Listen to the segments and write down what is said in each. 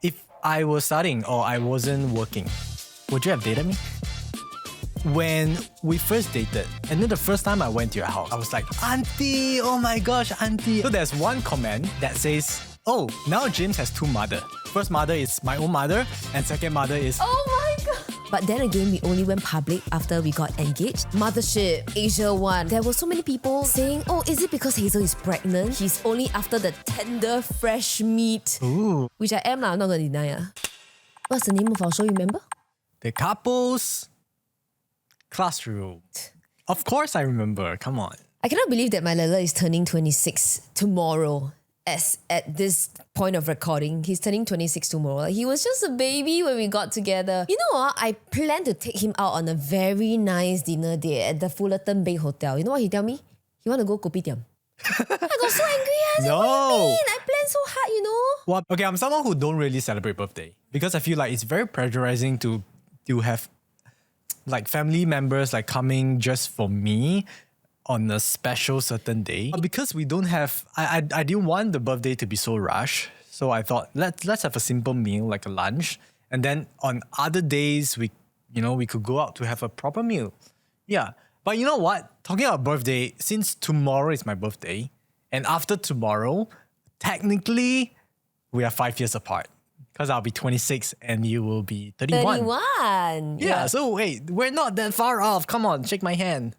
if I was studying or I wasn't working, would you have dated me? When we first dated, and then the first time I went to your house, I was like, Auntie, oh my gosh, Auntie. So there's one comment that says, oh, now James has two mothers. First mother is my own mother, and second mother is... Oh my god! But then again, we only went public after we got engaged. Mothership, Asia 1. There were so many people saying, oh, is it because Hazel is pregnant? He's only after the tender, fresh meat. Ooh. Which I am, I'm not going to deny. What's the name of our show, you remember? The Couples Classroom. Of course I remember, come on. I cannot believe that my Lala is turning 26 tomorrow. As at this point of recording, he's turning 26 tomorrow. He was just a baby when we got together. You know what? I plan to take him out on a very nice dinner date at the Fullerton Bay Hotel. You know what he tell me? He want to go kopitiam. I got so angry. I said, No. what do you mean? I planned so hard, you know? Well, okay, I'm someone who don't really celebrate birthday because I feel like it's very pressurizing to have like family members like coming just for me on a special certain day. Because we don't have, I didn't want the birthday to be so rushed. So I thought, let's have a simple meal, like a lunch. And then on other days, we could go out to have a proper meal. Yeah. But you know what? Talking about birthday, since tomorrow is my birthday, and after tomorrow, technically, we are 5 years apart. Because I'll be 26 and you will be 31. 31. Yeah, so wait, we're not that far off. Come on, shake my hand.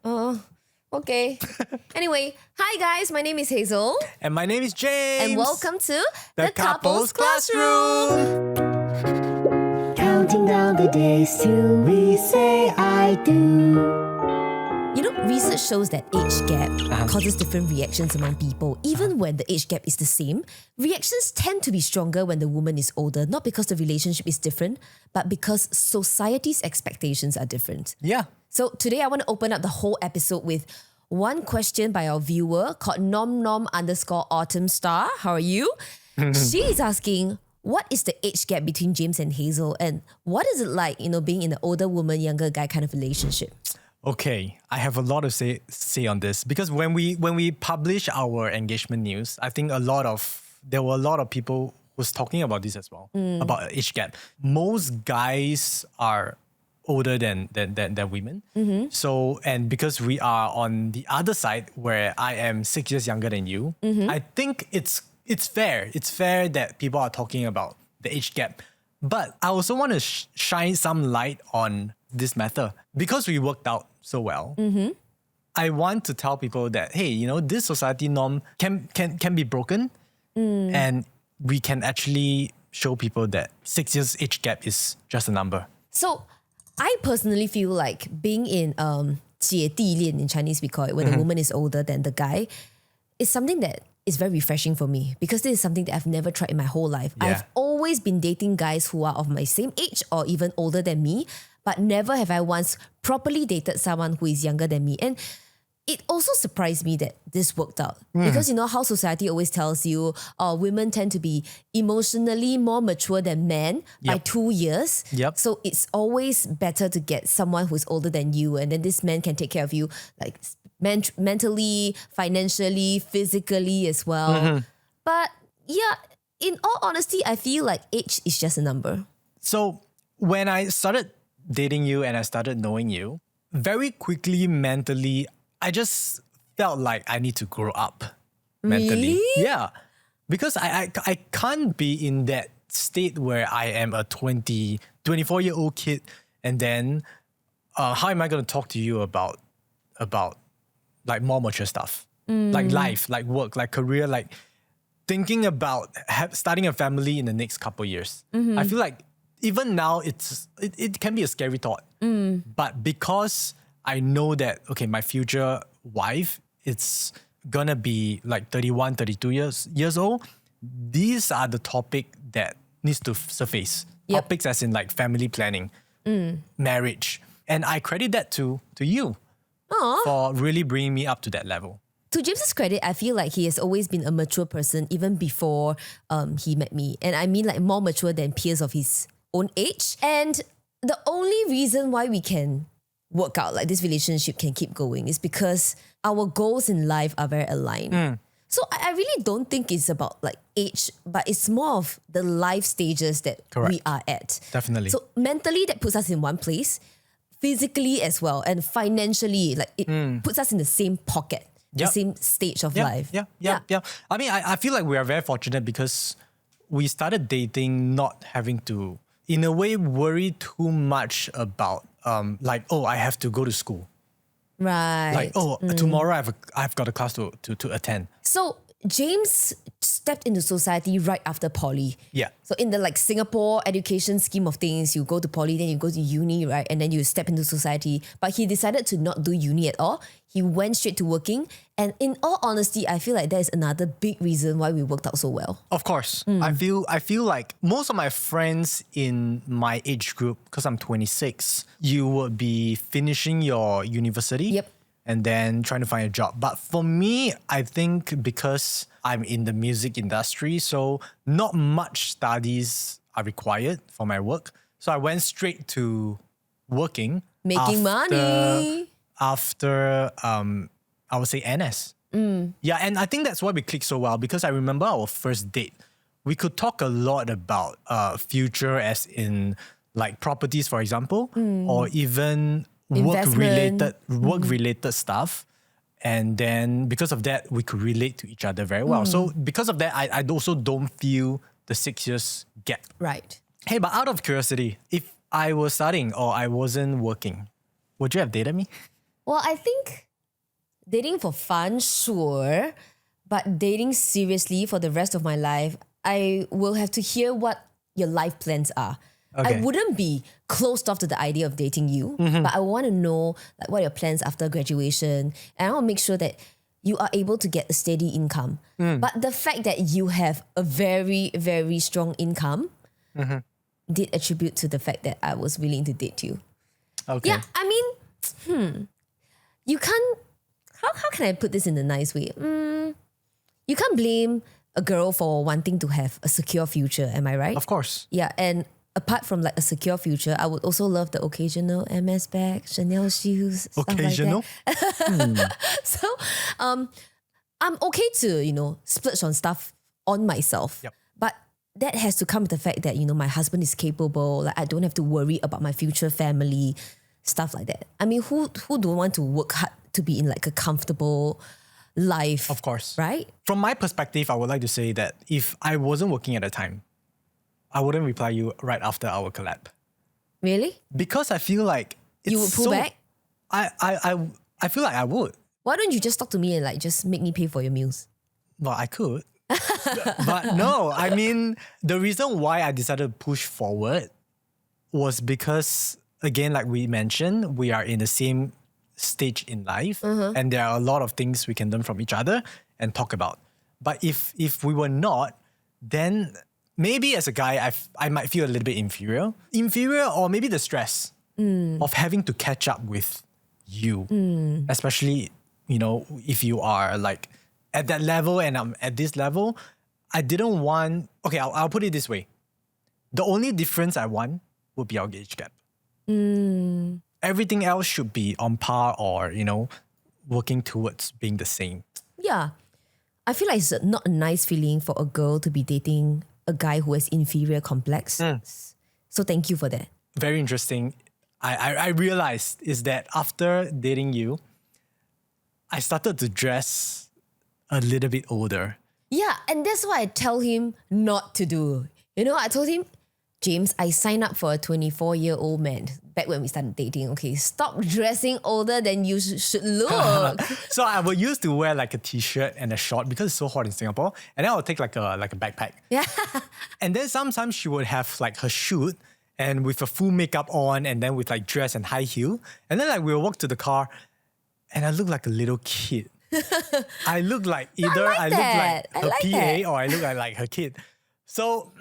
Okay. Anyway, hi guys, my name is Hazel. And my name is James. And welcome to The Couples Classroom. Counting down the days till we say I do. You know, research shows that age gap causes different reactions among people. Even when the age gap is the same, reactions tend to be stronger when the woman is older, not because the relationship is different, but because society's expectations are different. Yeah. So today I want to open up the whole episode with one question by our viewer called nom_autumn star. How are you? She is asking, what is the age gap between James and Hazel? And what is it like, being in an older woman, younger guy kind of relationship? Okay, I have a lot to say on this because when we publish our engagement news, I think there were a lot of people who's talking about this as well, about age gap. Most guys are older than women. Mm-hmm. So, and because we are on the other side where I am 6 years younger than you, I think it's fair. It's fair that people are talking about the age gap. But I also want to shine some light on this matter. Because we worked out so well, I want to tell people that, hey, this society norm can be broken and we can actually show people that 6 years age gap is just a number. So I personally feel like being in 姐弟恋 in Chinese we call it, when the woman is older than the guy, is something that is very refreshing for me because this is something that I've never tried in my whole life. Yeah. I've always been dating guys who are of my same age or even older than me, but never have I once properly dated someone who is younger than me. And it also surprised me that this worked out. Because you know how society always tells you women tend to be emotionally more mature than men by 2 years. Yep. So it's always better to get someone who's older than you, and then this man can take care of you like mentally, financially, physically as well. But yeah, in all honesty, I feel like age is just a number. So when I started dating you and I started knowing you, very quickly mentally, I just felt like I need to grow up mentally. Really? Yeah. Because I can't be in that state where I am a 24-year-old kid and then how am I going to talk to you about like more mature stuff? Like life, like work, like career, like thinking about starting a family in the next couple of years. I feel like even now it can be a scary thought. But because I know that, okay, my future wife, it's gonna be like 31, 32 years old. These are the topic that needs to surface. Yep. Topics as in like family planning, marriage. And I credit that to you for really bringing me up to that level. To James's credit, I feel like he has always been a mature person even before he met me. And I mean like more mature than peers of his own age. And the only reason why we can work out, like this relationship can keep going, is because our goals in life are very aligned. So I really don't think it's about like age, but it's more of the life stages that we are at. Definitely. So mentally, that puts us in one place, physically as well, and financially, like it puts us in the same pocket, the same stage of life. Yeah. I mean, I feel like we are very fortunate because we started dating not having to, in a way, worry too much about like, oh, I have to go to school. Right. Like, oh, tomorrow I've got a class to attend. So James stepped into society right after poly. Yeah. So in the like Singapore education scheme of things, you go to poly, then you go to uni, right? And then you step into society. But he decided to not do uni at all. He went straight to working. And in all honesty, I feel like that is another big reason why we worked out so well. Of course. I feel like most of my friends in my age group, because I'm 26, you would be finishing your university. Yep. And then trying to find a job. But for me, I think because I'm in the music industry, so not much studies are required for my work. So I went straight to working. Making money. After, I would say NS. Yeah, and I think that's why we clicked so well because I remember our first date. We could talk a lot about future as in like properties, for example, or even work-related stuff. And then because of that, we could relate to each other very well. So because of that, I also don't feel the 6 years gap. Right. Hey, but out of curiosity, if I was studying or I wasn't working, would you have dated me? Well, I think dating for fun, sure. But dating seriously for the rest of my life, I will have to hear what your life plans are. Okay. I wouldn't be closed off to the idea of dating you, but I want to know like what are your plans after graduation, and I want to make sure that you are able to get a steady income. But the fact that you have a very, very strong income did attribute to the fact that I was willing to date you. Okay. Yeah, I mean, you can't. How can I put this in a nice way? You can't blame a girl for wanting to have a secure future. Am I right? Of course. Yeah, and apart from like a secure future, I would also love the occasional MS bag, Chanel shoes, Occasional? stuff like that. So, I'm okay to, splurge on stuff on myself. Yep. But that has to come with the fact that, my husband is capable. Like I don't have to worry about my future family, stuff like that. I mean, who don't want to work hard to be in like a comfortable life? Of course. Right? From my perspective, I would like to say that if I wasn't working at the time, I wouldn't reply you right after our collab. Really? Because I feel like it's You would pull back? I feel like I would. Why don't you just talk to me and like just make me pay for your meals? Well, I could. But no, I mean, the reason why I decided to push forward was because, again, like we mentioned, we are in the same stage in life and there are a lot of things we can learn from each other and talk about. But if we were not, then maybe as a guy, I might feel a little bit inferior. Or maybe the stress of having to catch up with you. Especially, if you are like at that level and I'm at this level. I didn't want... Okay, I'll put it this way. The only difference I want would be our age gap. Everything else should be on par or, working towards being the same. Yeah. I feel like it's not a nice feeling for a girl to be dating a guy who has inferior complex. So thank you for that. Very interesting. I realized is that after dating you, I started to dress a little bit older. Yeah, and that's what I tell him not to do. I told him, James, I signed up for a 24-year-old man back when we started dating. Okay, stop dressing older than you should look. So I would used to wear like a t-shirt and a short because it's so hot in Singapore. And then I would take like a backpack. Yeah. And then sometimes she would have like her shoot and with a full makeup on and then with like dress and high heel. And then like we'll walk to the car and I look like a little kid. I look like either I look like her PA or I look like her kid. So...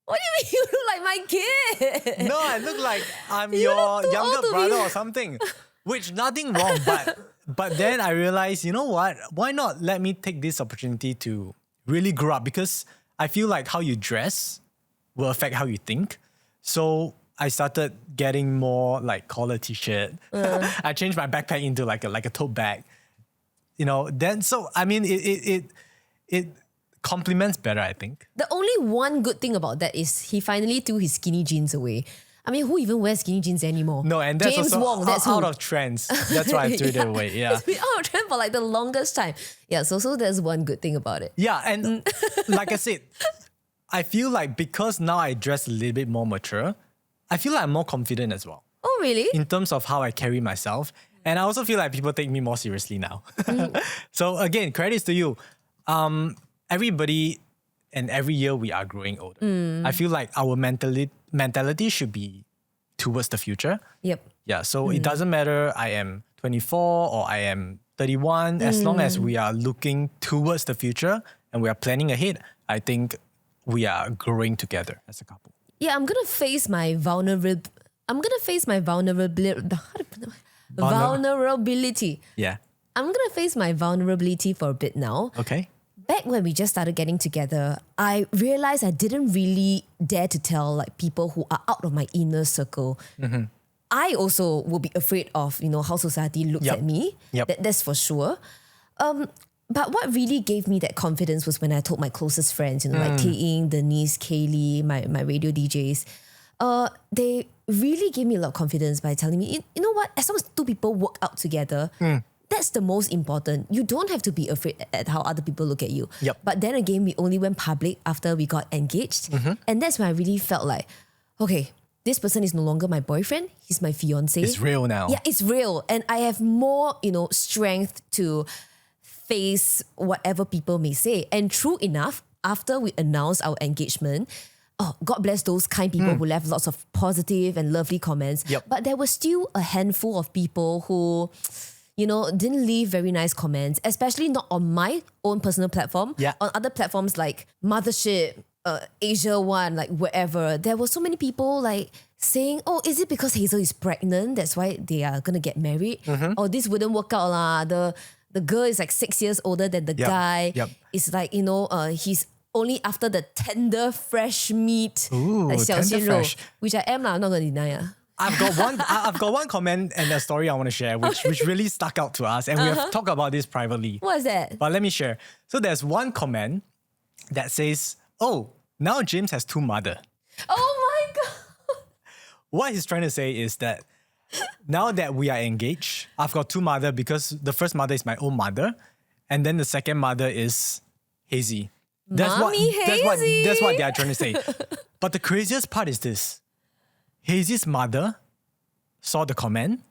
What do you mean you look like my kid? No, I look like I'm You your look too younger old to brother be- or something. Which nothing wrong, but then I realized, you know what? Why not let me take this opportunity to really grow up? Because I feel like how you dress will affect how you think. So I started getting more like collar t-shirt. I changed my backpack into like a tote bag. Then so I mean it complements better, I think. The only one good thing about that is he finally threw his skinny jeans away. I mean, who even wears skinny jeans anymore? No, and that's James also Wong, that's out who. of trends. That's why I threw it away. Yeah. It's been out of trend for like the longest time. Yeah, so there's one good thing about it. Yeah, and like I said, I feel like because now I dress a little bit more mature, I feel like I'm more confident as well Oh, really? in terms of how I carry myself. And I also feel like people take me more seriously now. So again, credits to you. Everybody and every year we are growing older. I feel like our mentality should be towards the future. Yep. Yeah, so it doesn't matter I am 24 or I am 31, as long as we are looking towards the future and we are planning ahead, I think we are growing together as a couple. Yeah, I'm gonna face my vulnerability. Vulnerability. Yeah. I'm gonna face my vulnerability for a bit now. Okay. Back when we just started getting together, I realized I didn't really dare to tell like people who are out of my inner circle. I also will be afraid of, how society looks at me. Yep. That's for sure. But what really gave me that confidence was when I told my closest friends, like Tae-ing, Denise, Kaylee, my radio DJs. They really gave me a lot of confidence by telling me, you know what, as long as two people work out together, that's the most important. You don't have to be afraid at how other people look at you. Yep. But then again, we only went public after we got engaged. And that's when I really felt like, okay, this person is no longer my boyfriend. He's my fiance. It's real now. Yeah, it's real. And I have more, strength to face whatever people may say. And true enough, after we announced our engagement, God bless those kind people who left lots of positive and lovely comments. Yep. But there was still a handful of people who, didn't leave very nice comments, especially not on my own personal platform. Yeah. On other platforms like Mothership, Asia One, like wherever. There were so many people like saying, oh, is it because Hazel is pregnant? That's why they are going to get married? Or this wouldn't work out lah. The girl is like 6 years older than the guy. Yep. It's like, he's only after the tender fresh meat. Ooh, like tender 小鲜肉, fresh. which I am lah, I'm not going to deny. I've got one comment and a story I want to share, which really stuck out to us, and we have talked about this privately. What is that? But let me share. So there's one comment that says, "Oh, now James has two mothers." Oh my God. What he's trying to say is that now that we are engaged, I've got two mothers because the first mother is my own mother, and then the second mother is Hazy. Mommy Hazy. That's what they are trying to say. But the craziest part is this. Hazy's mother saw the comment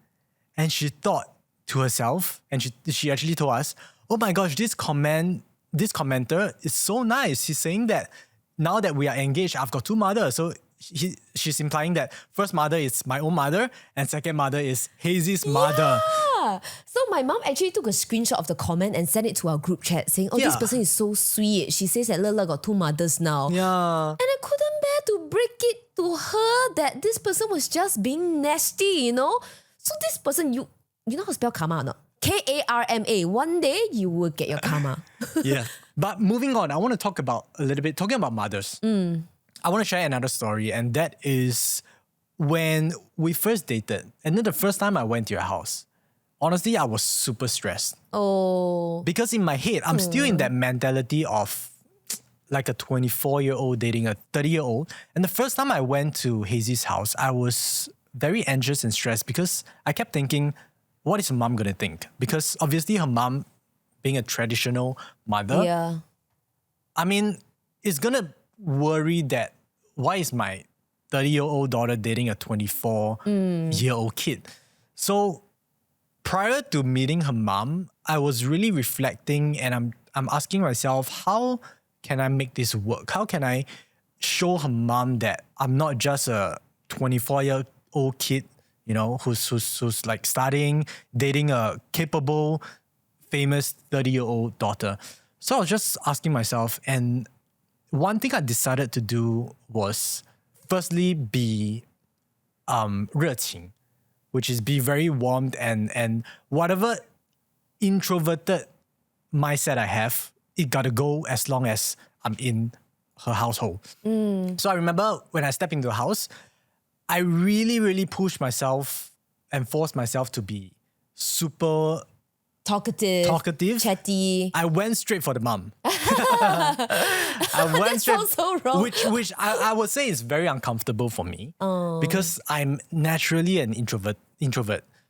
and she thought to herself, and she actually told us, oh my gosh, this commenter is so nice. He's saying that now that we are engaged, I've got two mothers. So she's implying that first mother is my own mother and second mother is Hazy's mother. Yeah. So my mom actually took a screenshot of the comment and sent it to our group chat saying, oh, this Yeah. person is so sweet. She says that Lala got two mothers now. Yeah. And I couldn't bear to break it to her that this person was just being nasty, So this person, you know how to spell karma or not? Karma. One day you will get your karma. Yeah. But moving on, I want to talk about talking about mothers. I want to share another story, and that is when we first dated. And then the first time I went to your house, honestly, I was super stressed. Oh. Because in my head, I'm still in that mentality of like a 24-year-old dating a 30-year-old. And the first time I went to Hazy's house, I was very anxious and stressed because I kept thinking, what is her mom going to think? Because obviously her mom, being a traditional mother, Yeah. I mean, is going to worry that why is my 30-year-old daughter dating a 24-year-old kid? So prior to meeting her mom, I was really reflecting and I'm asking myself, how can I make this work? How can I show her mom that I'm not just a 24-year-old kid, who's like studying, dating a capable, famous 30-year-old daughter? So I was just asking myself, and one thing I decided to do was firstly be 热情, which is be very warm and whatever introverted mindset I have, it gotta go as long as I'm in her household. So I remember when I stepped into the house, I really, really pushed myself and forced myself to be super talkative, chatty. I went straight for the mom. I went That sounds so wrong. Which I would say is very uncomfortable for me because I'm naturally an introvert.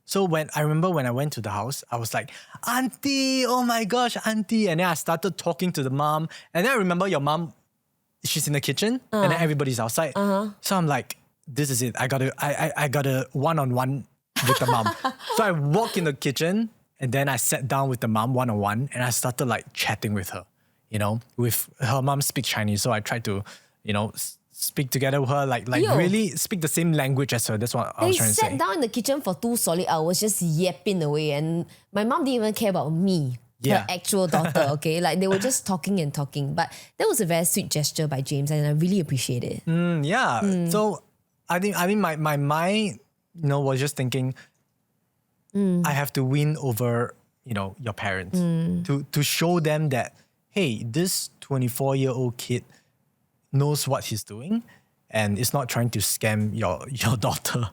So when I went to the house, I was like, Auntie, oh my gosh, Auntie. And then I started talking to the mom. And then I remember your mom, she's in the kitchen and then everybody's outside. So I'm like, this is it. I gotta one-on-one with the mom. So I walk in the kitchen and then I sat down with the mom one-on-one and I started like chatting with her, with her mom speaks Chinese. So I tried to, speak together with her, like really speak the same language as her. That's what I was trying to say. They sat down in the kitchen for 2 solid hours just yapping away, and my mom didn't even care about me, her actual daughter, okay? Like they were just talking and talking. But that was a very sweet gesture by James and I really appreciate it. So I think my mind, was just thinking, I have to win over, your parents to show them that, hey, this 24-year-old kid knows what he's doing and is not trying to scam your daughter.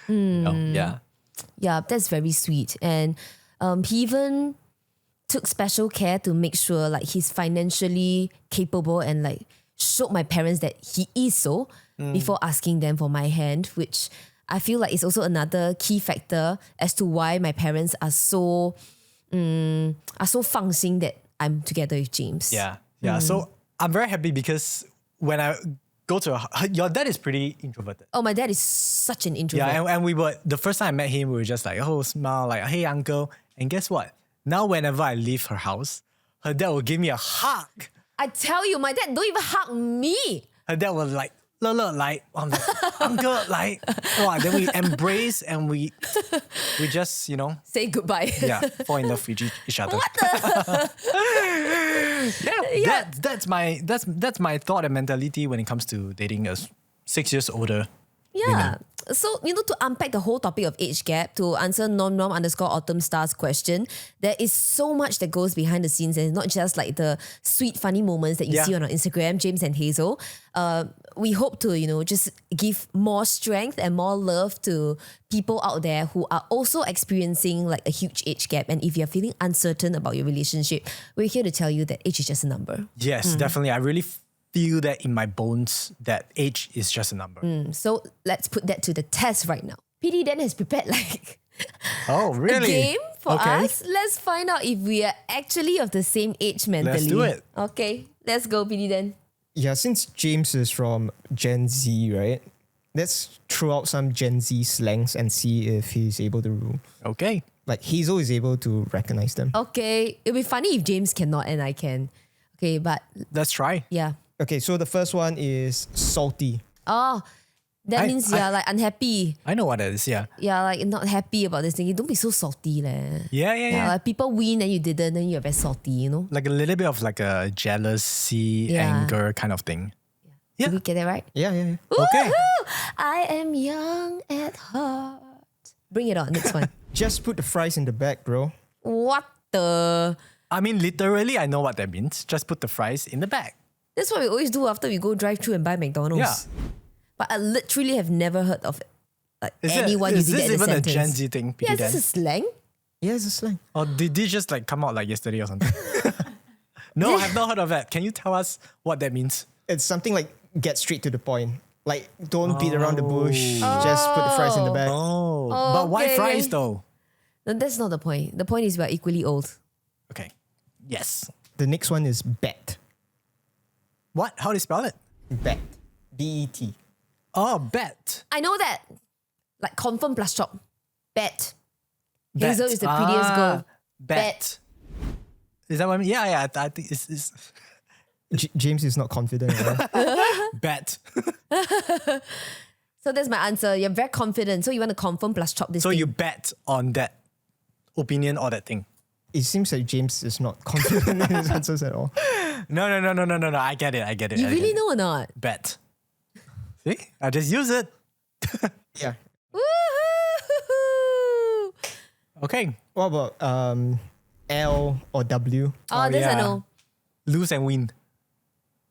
Yeah, that's very sweet. And he even took special care to make sure like he's financially capable and like showed my parents that he is so before asking them for my hand, which I feel like is also another key factor as to why my parents are so 放心 that I'm together with James. Yeah. So I'm very happy because when I go to your dad is pretty introverted. Oh, my dad is such an introvert. Yeah, and we were, the first time I met him, we were just like, smile, like, hey, uncle. And guess what? Now, whenever I leave her house, her dad will give me a hug. I tell you, my dad don't even hug me. Her dad was like, like, I'm like, uncle, like, then we embrace and we just, say goodbye. Fall in love with each other. What the? That's my thought and mentality when it comes to dating a 6 years older. Yeah. So, to unpack the whole topic of age gap, to answer _Autumn Stars question, there is so much that goes behind the scenes and not just like the sweet, funny moments that you see on our Instagram, James and Hazel. We hope to, just give more strength and more love to people out there who are also experiencing like a huge age gap. And if you're feeling uncertain about your relationship, we're here to tell you that age is just a number. Yes, definitely. I really feel that in my bones that age is just a number. So let's put that to the test right now. PD then has prepared like oh, really? a game for us. Let's find out if we are actually of the same age mentally. Let's do it. Okay, let's go, PD then. Yeah, since James is from Gen Z, right? Let's throw out some Gen Z slangs and see if he's able to Okay. like he's always able to recognize them. Okay, it'll be funny if James cannot and I can. Okay, but Let's try. yeah. Okay, so the first one is salty. Oh, that means you're like unhappy. I know what that is, yeah. You're like not happy about this thing. You don't be so salty, leh. Yeah. Like people win and you didn't, then you're very salty, Like a little bit of like a jealousy, anger kind of thing. Yeah. Did we get it right? Yeah. Okay. Woohoo! I am young at heart. Bring it on, next one. Just put the fries in the bag, bro. What the? I mean, literally, I know what that means. Just put the fries in the bag. That's what we always do after we go drive through and buy McDonald's. Yeah. But I literally have never heard of like anyone using that in a sentence. Is this even a Gen Z thing? Yeah, is this a slang? Yeah, it's a slang. Or did they just like come out like yesterday or something? No, I've not heard of that. Can you tell us what that means? It's something like get straight to the point. Like don't beat around the bush. Just put the fries in the bag. But why okay. fries though? No, that's not the point. The point is we're equally old. Okay. Yes. The next one is bet. What? How do you spell it? Bet. B-E-T. Oh, bet. I know that. Like confirm plus chop. Bet. Bet. Hazel is the prettiest girl. Bet. Is that what I mean? Yeah. I think it's James is not confident. Right? bet. So that's my answer. You're very confident. So you want to confirm plus chop this So thing. you bet on that opinion or that thing. It seems like James is not confident in his answers at all. No. I get it. You really know or not? Bet. See? I just use it. Yeah. Woohoo! Okay. What about L or W? Oh, this I know. Lose and win.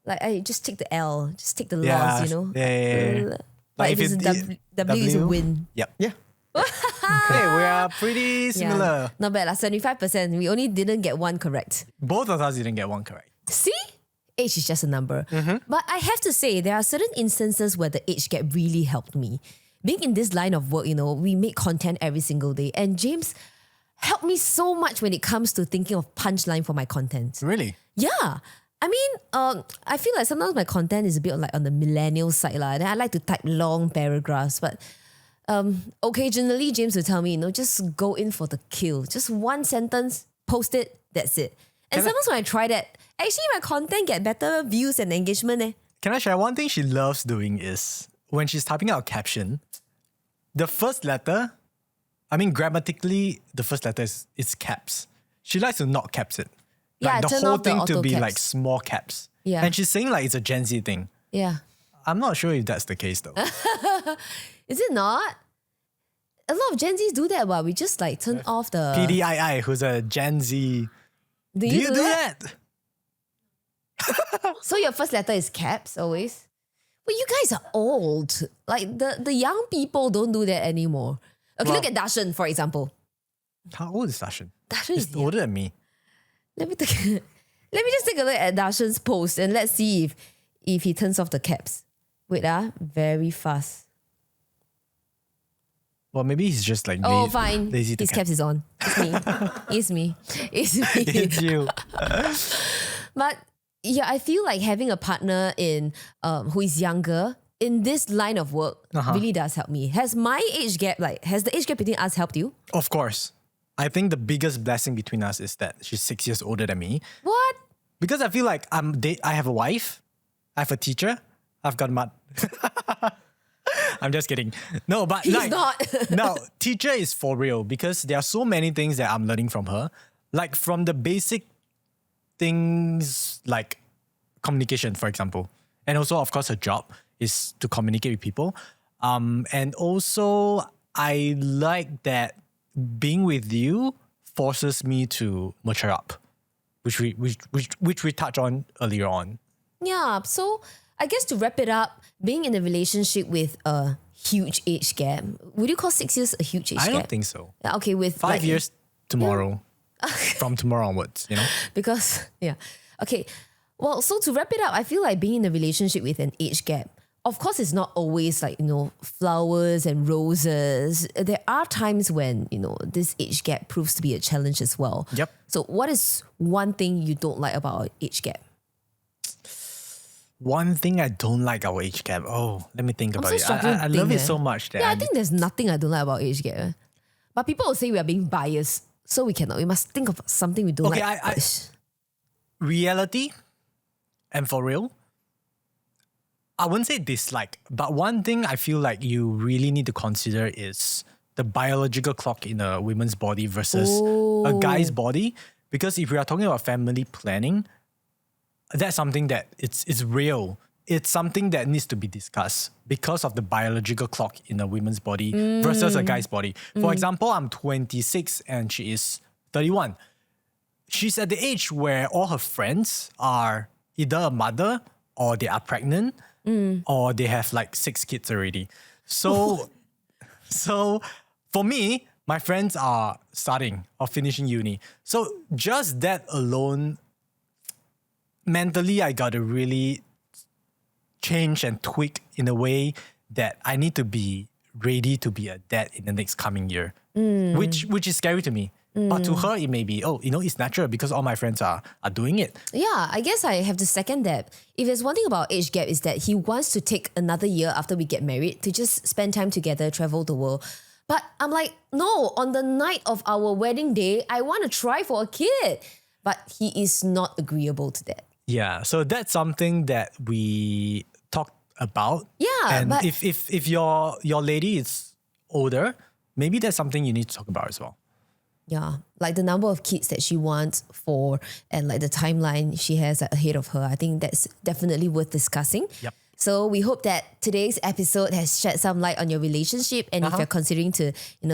Like I just take the L, just take the Yeah. loss, Yeah. Like if it's a W is a win. Yep. Yeah. Hey, we are pretty similar. Not bad, 75%. We only didn't get one correct. Both of us didn't get one correct. See? Age is just a number. But I have to say, there are certain instances where the age gap really helped me. Being in this line of work, we make content every single day. And James helped me so much when it comes to thinking of punchline for my content. Really? Yeah. I mean, I feel like sometimes my content is a bit like on the millennial side. And I like to type long paragraphs. But occasionally, James will tell me, just go in for the kill. Just one sentence, post it, that's it. And sometimes when I try that, actually my content get better views and engagement. Can I share one thing she loves doing is when she's typing out a caption, the first letter, grammatically, the first letter is caps. She likes to not caps it. Yeah, Like the turn whole off the thing to auto be caps. like small caps. Yeah. And she's saying like it's a Gen Z thing. Yeah. I'm not sure if that's the case though. Is it not? A lot of Gen Zs do that, but we just like turn off the... PDII, who's a Gen Z. Do Do you do that? So your first letter is caps always? But you guys are old. Like the young people don't do that anymore. Okay, Well- look at Darshan, for example. How old is Sashin? Darshan He's is older than me. Let me just take a look at Darshan's post and let's see if he turns off the caps. Wait, very fast. Well, maybe he's just like Oh, fine. lazy to His cap. caps is on. It's me. It's me. It's me. It's you. But yeah, I feel like having a partner who is younger in this line of work really does help me. Has the age gap between us helped you? Of course. I think the biggest blessing between us is that she's 6 years older than me. What? Because I feel like I have a wife, I have a teacher, I've got a I'm just kidding. No, but He's not. no, teacher is for real because there are so many things that I'm learning from her. Like from the basic things like communication, for example. And also, of course, her job is to communicate with people. And also, I like that being with you forces me to mature up, which we touched on earlier on. Yeah, so I guess to wrap it up, being in a relationship with a huge age gap, would you call 6 years a huge age gap? I don't think so. Yeah, okay, with 5 years tomorrow, from tomorrow onwards, Because, yeah. Okay, well, so to wrap it up, I feel like being in a relationship with an age gap, of course, it's not always like, flowers and roses. There are times when, this age gap proves to be a challenge as well. Yep. So what is one thing you don't like about our age gap? One thing I don't like our age gap. Oh, let me think about so it. struggling I to love think, it so much that Yeah, I think there's nothing I don't like about age gap. But people will say we are being biased. So we cannot. We must think of something we don't Okay, like. reality and for real, I wouldn't say dislike, but one thing I feel like you really need to consider is the biological clock in a woman's body versus a guy's body. Because if we are talking about family planning, that's something that it's real. It's something that needs to be discussed because of the biological clock in a woman's body versus a guy's body. For example, I'm 26 and she is 31. She's at the age where all her friends are either a mother or they are pregnant or they have like 6 kids already. So for me, my friends are starting or finishing uni. So just that alone, mentally, I got to really change and tweak in a way that I need to be ready to be a dad in the next coming year, which is scary to me. But to her, it may be, it's natural because all my friends are doing it. Yeah, I guess I have to second that. If there's one thing about age gap is that he wants to take another year after we get married to just spend time together, travel the world. But I'm like, no, on the night of our wedding day, I want to try for a kid. But he is not agreeable to that. Yeah, so that's something that we talked about. Yeah, and but- if your lady is older, maybe that's something you need to talk about as well. Yeah, like the number of kids that she wants for and like the timeline she has ahead of her. I think that's definitely worth discussing. Yep. So we hope that today's episode has shed some light on your relationship, and if you're considering to,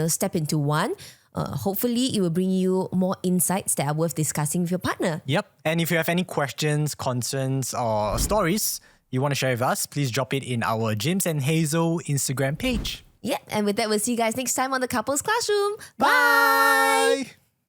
step into one, hopefully it will bring you more insights that are worth discussing with your partner. Yep. And if you have any questions, concerns, or stories you want to share with us, please drop it in our James and Hazel Instagram page. Yeah, and with that, we'll see you guys next time on the Couples Classroom. Bye. Bye.